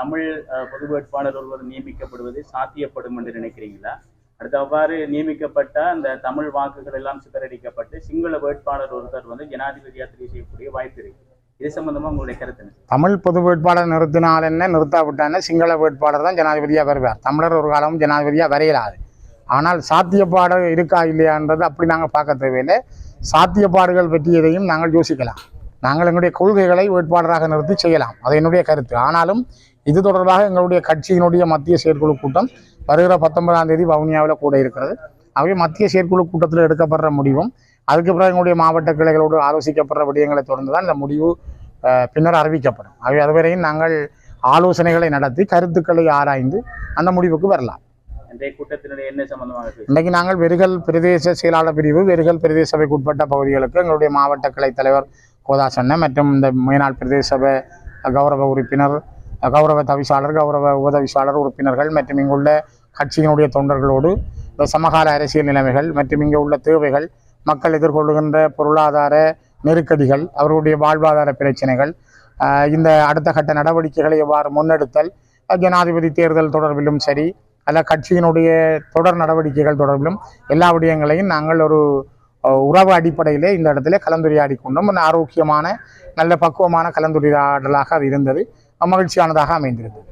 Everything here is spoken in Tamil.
தமிழ் பொது வேட்பாளர் ஒருவர் நியமிக்கப்படுவது சாத்தியப்படும் என்று நினைக்கிறீங்களா? அடுத்து அவ்வாறு நியமிக்கப்பட்ட அந்த தமிழ் வாக்குகள் எல்லாம் சிதறடிக்கப்பட்டு சிங்கள வேட்பாளர் ஒருத்தர் ஜனாதிபதியாக தெரிவு செய்யக்கூடிய வாய்ப்பு இருக்கு. இது சம்பந்தமா உங்களுடைய கருத்து? தமிழ் பொது வேட்பாளர் நிறுத்தினால் என்ன, நிறுத்தாவிட்டான சிங்கள வேட்பாளர் தான் ஜனாதிபதியாக வருவார். தமிழர் ஒரு காலமும் ஜனாதிபதியாக வரையலாது. ஆனால் சாத்தியப்பாடு இருக்கா இல்லையான்றது அப்படி நாங்கள் பார்க்க தேவையில்லை. சாத்தியப்பாடுகள் பற்றியதையும் நாங்கள் யோசிக்கலாம். நாங்கள் எங்களுடைய கொள்கைகளை வேட்பாளராக நிறுத்தி செய்யலாம், அது என்னுடைய கருத்து. ஆனாலும் இது தொடர்பாக எங்களுடைய கட்சியினுடைய மத்திய செயற்குழு கூட்டம் வருகிற 19ஆம் தேதி வவுனியாவில் கூட இருக்கிறது. ஆகவே மத்திய செயற்குழு கூட்டத்தில் எடுக்கப்படுற முடிவும் அதுக்கு பிறகு எங்களுடைய மாவட்ட கிளைகளோடு ஆலோசிக்கப்படுற விடயங்களை தொடர்ந்து தான் இந்த முடிவு பின்னர் அறிவிக்கப்படும். ஆகவே அதுவரையும் நாங்கள் ஆலோசனைகளை நடத்தி கருத்துக்களை ஆராய்ந்து அந்த முடிவுக்கு வரலாம். இன்றைக்கு நாங்கள் வெறுகல் பிரதேச செயலாளர் பிரிவு, வெறுகல் பிரதேச சபைக்கு உட்பட்ட பகுதிகளுக்கு எங்களுடைய மாவட்ட கிளை தலைவர் கோதாசன்ன மற்றும் இந்த மேனாள் பிரதேச சபை கௌரவ உறுப்பினர், கௌரவ தவிசாளர், கௌரவ உபதவிசாளர் உறுப்பினர்கள் மற்றும் இங்குள்ள கட்சியினுடைய தொண்டர்களோடு சமகால அரசியல் நிலைமைகள் மற்றும் இங்கே உள்ள தேவைகள், மக்கள் எதிர்கொள்ளுகின்ற பொருளாதார நெருக்கடிகள், அவர்களுடைய வாழ்வாதார பிரச்சனைகள், இந்த அடுத்த கட்ட நடவடிக்கைகளை எவ்வாறு முன்னெடுத்தல், ஜனாதிபதி தேர்தல் தொடர்பிலும் சரி அல்ல கட்சியினுடைய தொடர் நடவடிக்கைகள் தொடர்பிலும் எல்லா விடயங்களையும் நாங்கள் ஒரு உறவு அடிப்படையிலே இந்த இடத்துல கலந்துரையாடி கொண்டோம். ஆரோக்கியமான நல்ல பக்குவமான கலந்துரையாடலாக அது இருந்தது, மகிழ்ச்சியானதாக அமைந்திருந்தது.